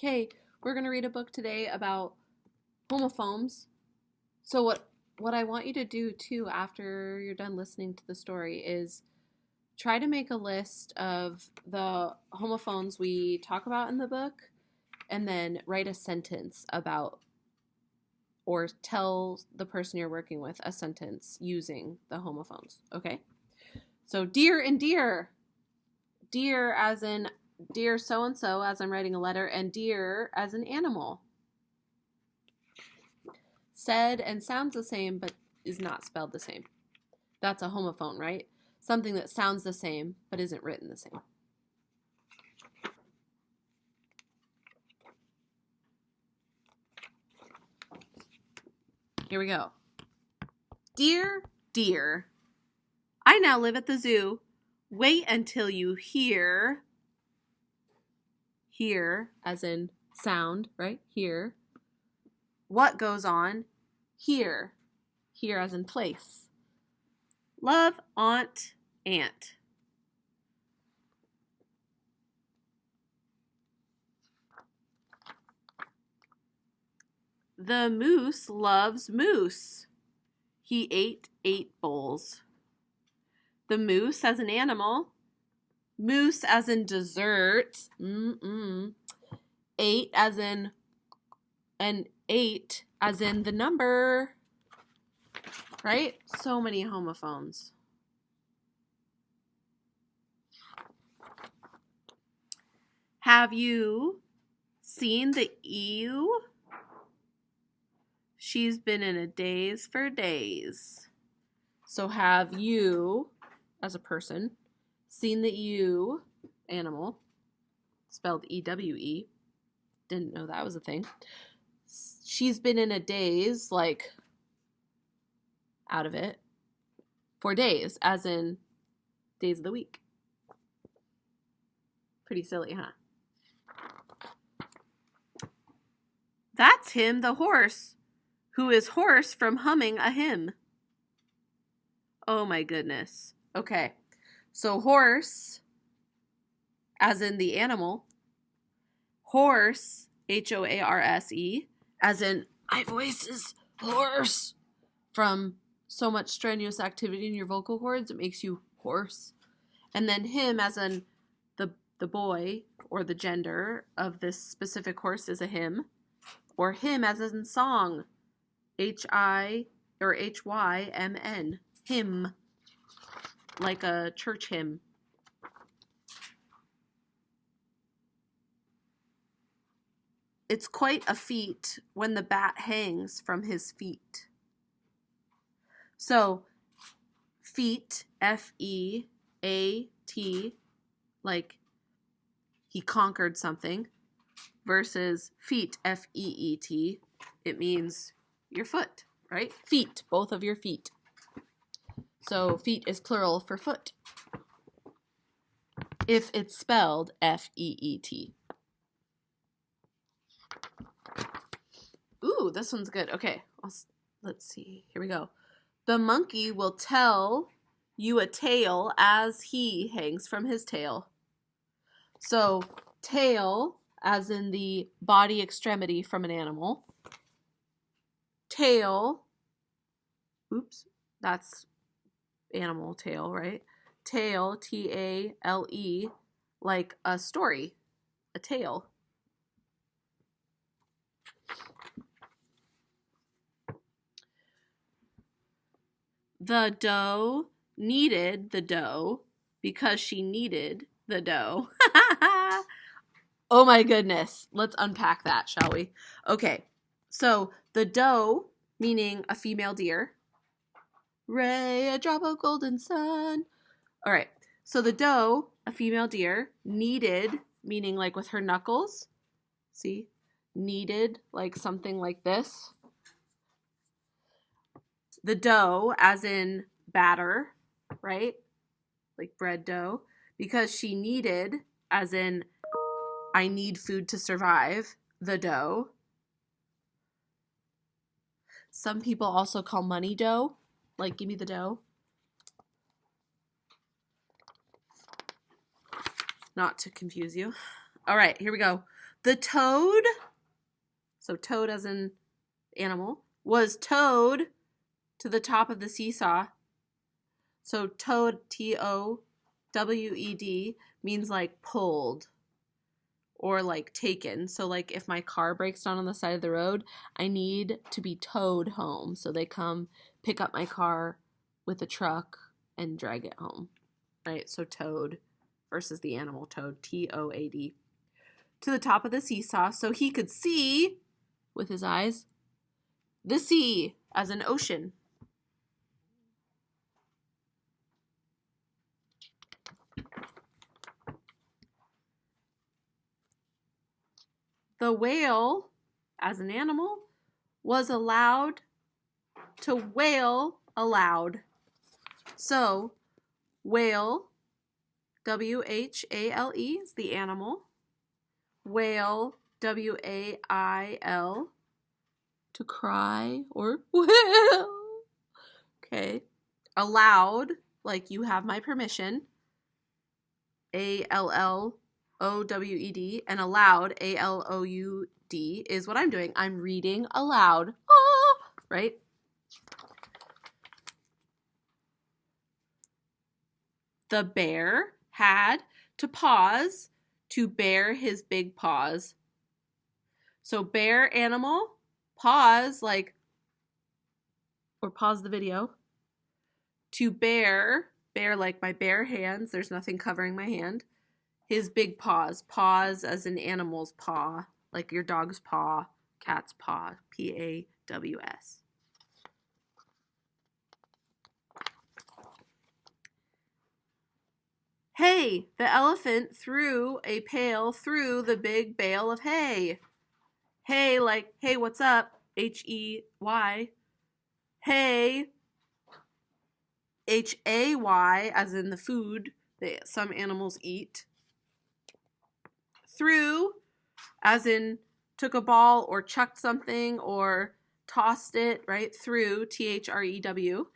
Okay, we're going to read a book today about homophones. So what I want you to do too after you're done listening to the story is try to make a list of the homophones we talk about in the book and then write a sentence about or tell the person you're working with a sentence using the homophones, okay? So dear and dear. Dear as in dear so-and-so as I'm writing a letter, and deer as an animal. Said and sounds the same but is not spelled the same. That's a homophone, right? Something that sounds the same but isn't written the same. Here we go. Dear, dear, I now live at the zoo. Wait until you hear as in sound, right? Hear. What goes on here? Here as in place. Love, aunt, aunt. The moose loves moose. He ate 8 bowls. The moose as an animal. Moose as in dessert. 8 as in, and 8 as in the number. Right? So many homophones. Have you seen the ewe? She's been in a daze for days. So have you, as a person, seen the ewe, animal, spelled E-W-E. Didn't know that was a thing. She's been in a daze, like out of it, for days, as in days of the week. Pretty silly, huh? That's him, the horse, who is hoarse from humming a hymn. Oh my goodness. Okay, so horse, as in the animal. Horse, H-O-A-R-S-E, as in my voice is hoarse from so much strenuous activity in your vocal cords, it makes you hoarse. And then him, as in the boy or the gender of this specific horse is a him, or him as in song, H-I or H-Y-M-N, hymn, like a church hymn. It's quite a feat when the bat hangs from his feet. So, feet, F-E-A-T, like he conquered something, versus feet, F-E-E-T, it means your foot, right? Feet, both of your feet. So, feet is plural for foot, if it's spelled F-E-E-T. Ooh, this one's good. Okay, let's see. Here we go. The monkey will tell you a tale as he hangs from his tail. So, tail, as in the body extremity from an animal. Tail, oops, that's animal tail, right? Tail, T-A-L-E, like a story, a tale. The doe needed the dough because she needed the dough. Oh my goodness. Let's unpack that, shall we? Okay, so the doe, meaning a female deer. Ray, a drop of golden sun. All right, so the doe, a female deer, needed, meaning like with her knuckles. See? Kneaded, like something like this. The dough, as in batter, right? Like bread dough. Because she needed, as in I need food to survive, the dough. Some people also call money dough, like give me the dough. Not to confuse you. All right, here we go. The toad, so toad as in animal, was towed to the top of the seesaw. So towed, Towed, means like pulled or like taken. So like if my car breaks down on the side of the road, I need to be towed home. So they come pick up my car with a truck and drag it home. Right? So toad versus the animal toad, Toad. To the top of the seesaw so he could see with his eyes the sea as an ocean. The whale, as an animal, was allowed to wail aloud. So, whale, Whale, is the animal. Whale, Wail, to cry or wail. Okay. Aloud, like you have my permission. Allowed, and aloud, Aloud, is what I'm doing. I'm reading aloud. Ah, right? The bear had to pause to bear his big paws. So bear animal, pause like, or pause the video. To bear like my bare hands, there's nothing covering my hand. His big paws, paws as an animal's paw, like your dog's paw, cat's paw, Paws. Hey, the elephant threw a pail through the big bale of hay. Hey, like, hey, what's up? Hey. Hey, Hay, as in the food that some animals eat. Threw, as in took a ball or chucked something or tossed it, right? Threw, Threw.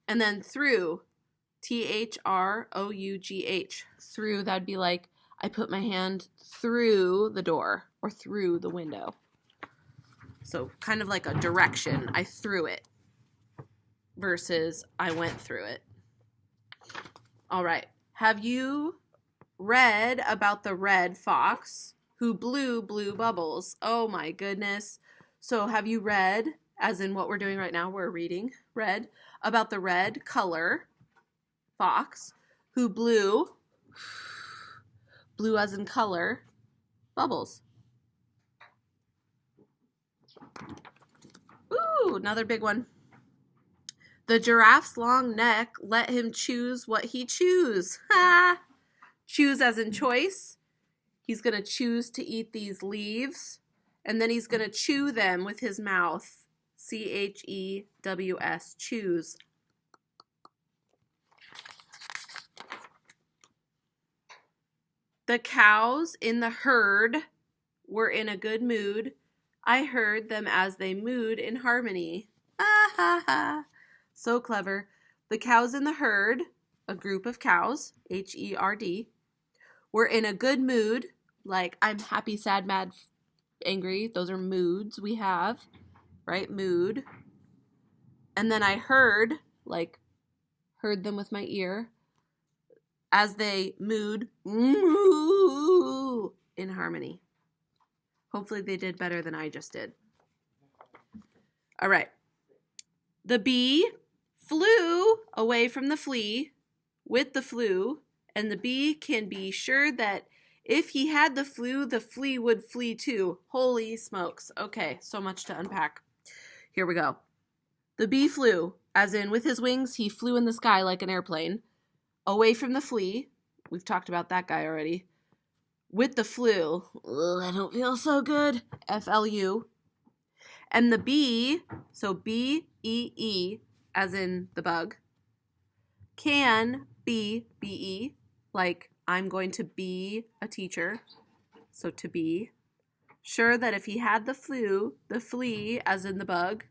And then through, Through. Through, that'd be like, I put my hand through the door or through the window. So kind of like a direction. I threw it versus I went through it. All right. Have you read about the red fox who blew blue bubbles? Oh my goodness. So have you read, as in what we're doing right now, we're reading, read about the red color fox who blew as in color, bubbles? Ooh, another big one. The giraffe's long neck let him choose what he choose. Ha! Choose as in choice. He's going to choose to eat these leaves, and then he's going to chew them with his mouth. Chews, choose. The cows in the herd were in a good mood. I heard them as they mooed in harmony. Ah ha ha. So clever. The cows in the herd, a group of cows, Herd, were in a good mood. Like, I'm happy, sad, mad, angry. Those are moods we have, right? Mood. And then I heard, like, heard them with my ear as they mooed moo in harmony. Hopefully they did better than I just did. All right. The bee flew away from the flea with the flu, and the bee can be sure that if he had the flea would flee too. Holy smokes. Okay, so much to unpack. Here we go. The bee flew, as in with his wings, he flew in the sky like an airplane, away from the flea. We've talked about that guy already. With the flu. Ugh, I don't feel so good. FLU. And the bee, so BEE, as in the bug, can be BE, like I'm going to be a teacher, so to be. Sure that if he had the flu, the flea, as in the bug,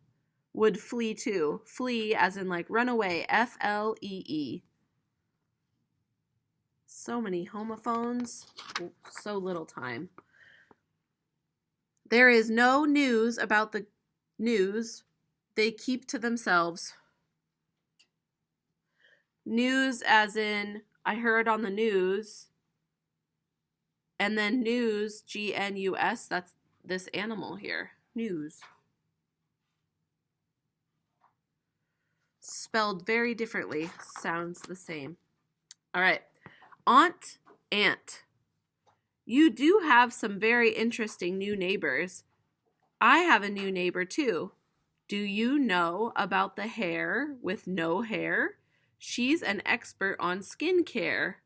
would flee too. Flee, as in like run away, FLEE. So many homophones, so little time. There is no news about the news they keep to themselves. News as in, I heard on the news. And then news, G-N-U-S, that's this animal here. News. Spelled very differently. Sounds the same. All right. Aunt, aunt. You do have some very interesting new neighbors. I have a new neighbor too. Do you know about the hare with no hair? She's an expert on skincare.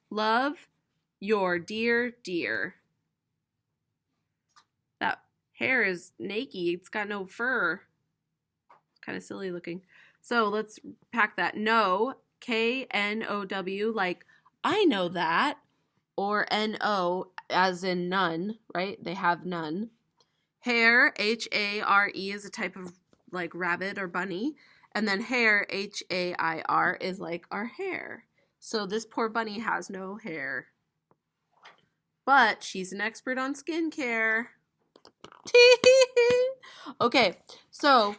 Love, your dear dear. That hair is naked. It's got no fur. It's kind of silly looking. So let's pack that. No, K-N-O-W, like I know that. Or N-O, as in none, right? They have none. Hare, H-A-R-E, is a type of like rabbit or bunny. And then hair, H-A-I-R, is like our hair. So this poor bunny has no hair. But she's an expert on skincare. Okay, so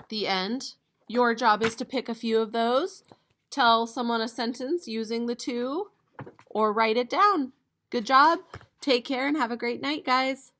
the end. Your job is to pick a few of those, tell someone a sentence using the two, or write it down. Good job. Take care and have a great night, guys.